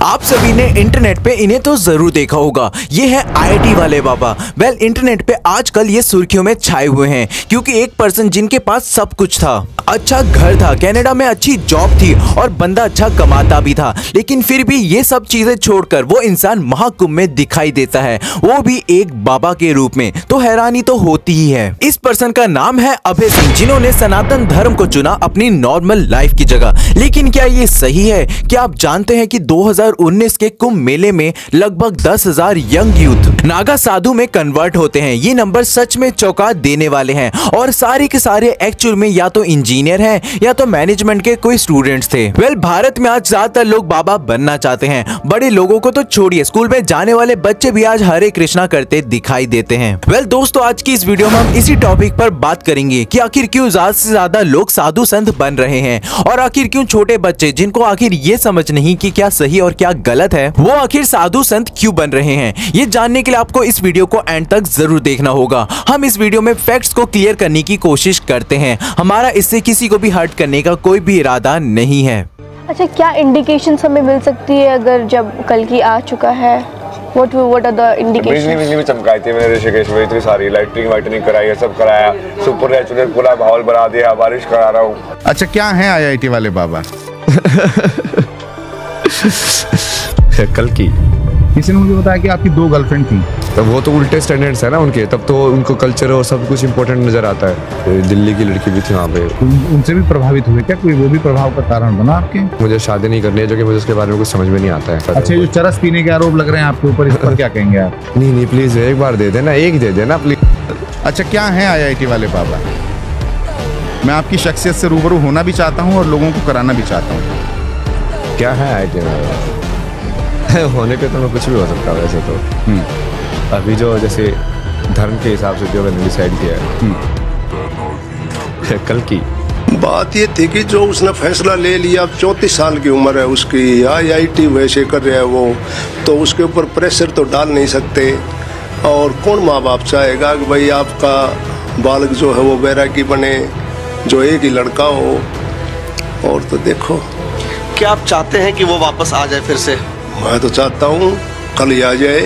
आप सभी ने इंटरनेट पे इन्हें तो जरूर देखा होगा। ये है आईआईटी वाले बाबा। वेल, इंटरनेट पे आजकल ये सुर्खियों में छाए हुए हैं क्योंकि एक पर्सन जिनके पास सब कुछ था, अच्छा घर था, कनाडा में अच्छी जॉब थी और बंदा अच्छा कमाता भी था, लेकिन फिर भी ये सब चीजें छोड़कर वो इंसान महाकुंभ में दिखाई देता है, वो भी एक बाबा के रूप में। तो हैरानी तो होती ही है। इस पर्सन का नाम है अभय सिंह, जिन्होंने सनातन धर्म को चुना अपनी नॉर्मल लाइफ की जगह। लेकिन क्या ये सही है? क्या आप जानते हैं कि 2019 के कुंभ मेले में लगभग 10,000 यंग यूथ नागा साधु में कन्वर्ट होते हैं। ये नंबर सच में चौंका देने वाले हैं और सारे के सारे एक्चुअल में या तो इंजीनियर हैं या तो मैनेजमेंट के कोई स्टूडेंट्स थे। वेल, भारत में आज ज्यादातर लोग बाबा बनना चाहते हैं। बड़े लोगों को तो छोड़िए, स्कूल में जाने वाले बच्चे भी आज हरे कृष्णा करते दिखाई देते हैं। वेल दोस्तों, आज की इस वीडियो में हम इसी टॉपिक पर बात करेंगे कि आखिर क्यों ज्यादा से ज्यादा लोग साधु संत बन रहे हैं और आखिर क्यों छोटे बच्चे जिनको आखिर ये समझ नहीं कि क्या सही और क्या गलत है, वो आखिर साधु संत क्यों बन रहे हैं। ये जानने के लिए आपको इस वीडियो को एंड तक जरूर देखना होगा। हम इस वीडियो में फैक्ट्स को क्लियर करने की कोशिश करते हैं। हमारा इससे किसी को भी हर्ट करने का कोई भी इरादा नहीं है। अच्छा, क्या इंडिकेशन हमें मिल सकती है अगर जब कल की आ चुका है? What are the indications? बिजली में चमकाई थी मैंने ऋषिकेश में, इतनी सारी लाइटिंग वाइटनिंग कराई है, सब कराया, सुपर नेचुरल पूरा माहौल बना दिया, बारिश करा रहा हूँ। अच्छा, क्या है आईआईटी वाले बाबा? कल की किसी ने मुझे बताया कि आपकी 2 गर्लफ्रेंड थी। तो वो तो उल्टे स्टैंडर्ड्स है ना उनके, तब तो उनको कल्चर और सब कुछ इम्पोर्टेंट नजर आता है। दिल्ली की लड़की भी थी वहाँ पे। उनसे भी प्रभावित हुए क्या? कोई वो भी प्रभाव का कारण बना आपके? मुझे शादी नहीं करनी है, जो कि मुझे उसके बारे में कुछ समझ में नहीं आता है। अच्छा, जो चरस पीने के आरोप लग रहे हैं आपके ऊपर, इस पर क्या कहेंगे आप? नहीं प्लीज एक बार दे देना, एक दे देना प्लीज। अच्छा, क्या है आईआईटी वाले बाबा? मैं आपकी शख्सियत से रूबरू होना भी चाहता हूँ और लोगों को कराना भी चाहता हूँ। क्या है आईआईटी वाले? होने पे तो मैं कुछ भी हो सकता हूँ वैसे तो। अभी जो जैसे धर्म के हिसाब से जो मैंने डिसाइड किया है कल की बात ये थी कि जो उसने फैसला ले लिया, अब 34 साल की उम्र है उसकी, आईआईटी वैसे कर रहा है वो, तो उसके ऊपर प्रेशर तो डाल नहीं सकते। और कौन माँ बाप चाहेगा कि भाई आपका बालक जो है वो बैरागी बने, जो एक ही लड़का हो। और तो देखो, क्या आप चाहते हैं कि वो वापस आ जाए फिर से? मैं तो चाहता हूँ कल ही आ जाए।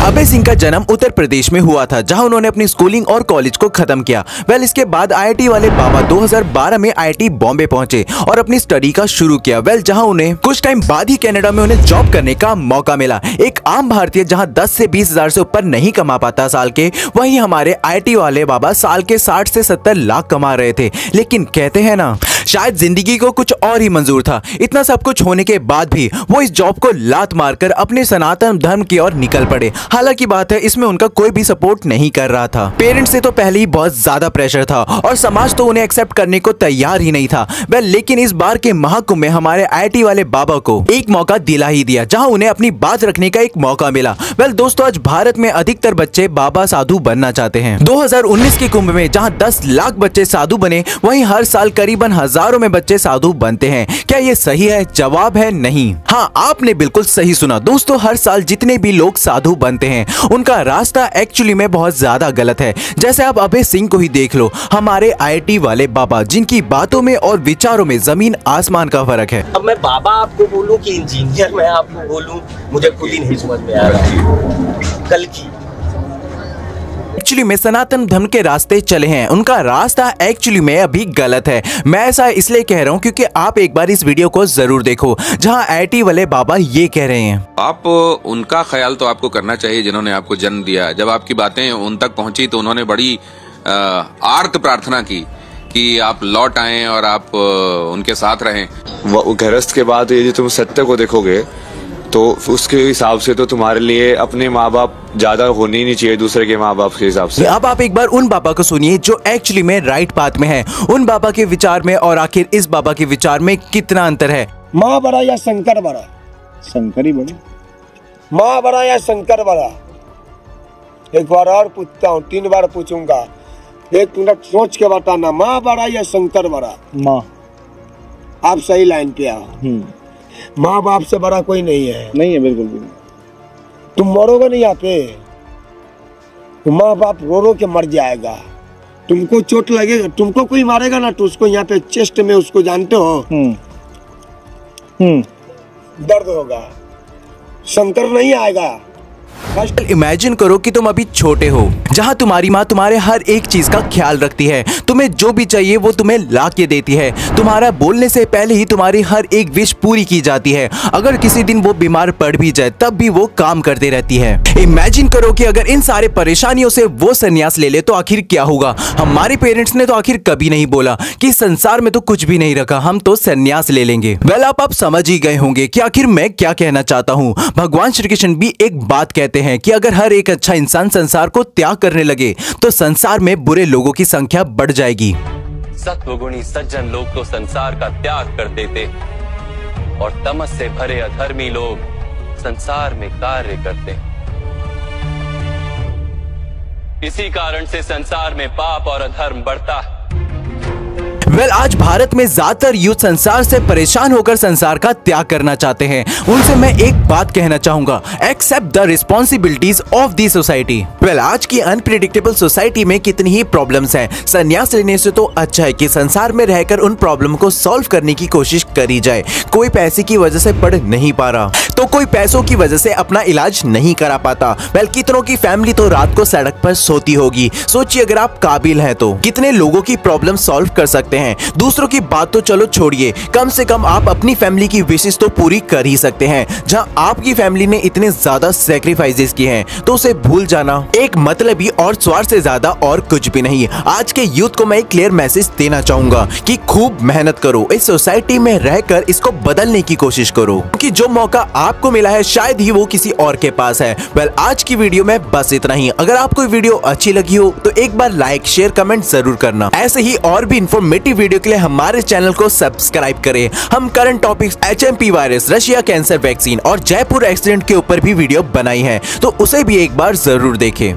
अभय सिंह का जन्म उत्तर प्रदेश में हुआ था, जहां उन्होंने अपनी स्कूलिंग और कॉलेज को खत्म किया। वेल, इसके बाद आईआईटी वाले बाबा 2012 में आईआईटी बॉम्बे पहुंचे और अपनी स्टडी का शुरू किया। वेल, जहां उन्हें कुछ टाइम बाद ही कनाडा में उन्हें जॉब करने का मौका मिला। एक आम भारतीय जहां 10 से 20 हजार से ऊपर नहीं कमा पाता साल के, वहीं हमारे आईआईटी वाले बाबा साल के 60 से 70 लाख कमा रहे थे। लेकिन कहते हैं ना, शायद जिंदगी को कुछ और ही मंजूर था। इतना सब कुछ होने के बाद भी वो इस जॉब को लात मारकर अपने सनातन धर्म की ओर निकल पड़े। हालांकि बात है, इसमें उनका कोई भी सपोर्ट नहीं कर रहा था। पेरेंट्स से तो पहले ही बहुत ज्यादा प्रेशर था और समाज तो उन्हें एक्सेप्ट करने को तैयार ही नहीं था। वेल, लेकिन इस बार के महाकुंभ में हमारे आईआईटी वाले बाबा को एक मौका दिला ही दिया, जहां उन्हें अपनी बात रखने का एक मौका मिला। वेल दोस्तों, आज भारत में अधिकतर बच्चे बाबा साधु बनना चाहते हैं। 2019 के कुंभ में जहां 10 लाख बच्चे साधु बने, वहीं हर साल करीबन हजारों में बच्चे साधु बनते हैं। क्या ये सही है? जवाब है नहीं। हाँ, आपने बिल्कुल सही सुना दोस्तों। हर साल जितने भी लोग साधु बनते हैं, उनका रास्ता एक्चुअली में बहुत ज्यादा गलत है। जैसे आप अभय सिंह को ही देख लो, हमारे आईआईटी वाले बाबा, जिनकी बातों में और विचारों में जमीन आसमान का फर्क है। अब मैं बाबा आपको बोलूं कि इंजीनियर मैं आपको बोलूं, मुझे खुद ही नहीं समझ में आ रहा। कल की एक्चुअली में सनातन धर्म के रास्ते चले हैं, उनका रास्ता एक्चुअली में अभी गलत है। मैं ऐसा इसलिए कह रहा हूं क्योंकि आप एक बार इस वीडियो को जरूर देखो, जहां आईआईटी वाले बाबा ये कह रहे हैं। आप उनका ख्याल तो आपको करना चाहिए जिन्होंने आपको जन्म दिया। जब आपकी बातें उन तक पहुंची तो उन्होंने बड़ी आर्त प्रार्थना की कि आप लौट आएं और आप उनके साथ रहें। गृहस्थ के बाद यदि तुम सत्य को देखोगे तो उसके हिसाब से तो तुम्हारे लिए अपने माँ बाप ज्यादा होने ही नहीं चाहिए दूसरे के माँ बाप के हिसाब से। अब आप एक बार उन बाबा को सुनिए जो एक्चुअली में राइट पाथ में है, उन बाबा के विचार में और आखिर इस बाबा के विचार में कितना अंतर है। माँ बड़ा या शंकर बड़ा? शंकर ही बड़े। माँ बड़ा या शंकर बड़ा? एक बार और पूछता हूँ, 3 बार पूछूंगा, 1 मिनट सोच के बताना। माँ बड़ा या शंकर बड़ा? माँ। आप सही लाइन पे आओ। माँ बाप से बड़ा कोई नहीं है। नहीं है, बिल्कुल भी। तुम मरोगे नहीं यहाँ पे, तो माँ बाप रो रो के मर जाएगा। तुमको चोट लगेगा, तुमको कोई मारेगा ना तो उसको यहाँ पे चेस्ट में, उसको जानते हो, दर्द होगा, शंकर नहीं आएगा। इमेजिन करो कि तुम अभी छोटे हो, जहां तुम्हारी माँ तुम्हारे हर एक चीज का ख्याल रखती है, तुम्हें जो भी चाहिए वो तुम्हें ला के देती है, तुम्हारा बोलने से पहले ही तुम्हारी हर एक विश पूरी की जाती है। अगर किसी दिन वो बीमार पड़ भी जाए तब भी वो काम करती रहती है। इमेजिन करो कि अगर इन सारे परेशानियों से वो संन्यास ले ले तो आखिर क्या होगा। हमारे पेरेंट्स ने तो आखिर कभी नहीं बोला कि संसार में तो कुछ भी नहीं रखा, हम तो संन्यास ले लेंगे। वेल आप समझ ही गए होंगे कि आखिर मैं क्या कहना चाहता हूँ। भगवान श्री कृष्ण भी एक बात कहते हैं कि अगर हर एक अच्छा इंसान संसार को त्याग करने लगे तो संसार में बुरे लोगों की संख्या बढ़ जाएगी। सत्वगुणी सज्जन लोग तो संसार का त्याग कर देते और तमस से भरे अधर्मी लोग संसार में कार्य करते। इसी कारण से संसार में पाप और अधर्म बढ़ता है। वेल आज भारत में ज्यादातर यूथ संसार से परेशान होकर संसार का त्याग करना चाहते हैं। उनसे मैं एक बात कहना चाहूंगा, accept the responsibilities of the society. Well आज की अनप्रिडिक्टेबल सोसाइटी में कितनी ही प्रॉब्लम्स हैं। संन्यास लेने से तो अच्छा है कि संसार में रहकर उन प्रॉब्लम को सॉल्व करने की कोशिश करी जाए। कोई पैसे की वजह से पढ़ नहीं पा रहा तो कोई पैसों की वजह से अपना इलाज नहीं करा पाता। वेल कितनों की फैमिली तो रात को सड़क पर सोती होगी। सोचिए अगर आप काबिल हैं तो कितने लोगों की प्रॉब्लम सॉल्व कर सकते हैं। दूसरों की बात तो चलो छोड़िए, कम से कम आप अपनी फैमिली की विशेष तो पूरी कर ही सकते हैं। जहां आपकी फैमिली ने इतने ज्यादा सैक्रिफाइसेस किए हैं तो उसे भूल जाना एक मतलबी और स्वार्थ से ज्यादा और कुछ भी नहीं। आज के यूथ को मैं एक क्लियर मैसेज देना चाहूंगा कि खूब मेहनत करो, इस सोसाइटी में रहकर इसको बदलने की कोशिश करो, क्योंकि जो मौका आपको मिला है शायद ही वो किसी और के पास है। वेल आज की वीडियो में बस इतना ही। अगर आपको वीडियो अच्छी लगी हो तो एक बार लाइक शेयर कमेंट जरूर करना। ऐसे ही और भी इंफॉर्मेटिव वीडियो के लिए हमारे चैनल को सब्सक्राइब करें। हम current topics, HMP virus, Russia cancer vaccine और जयपुर एक्सीडेंट के ऊपर भी वीडियो बनाई है, तो उसे भी एक बार जरूर देखें।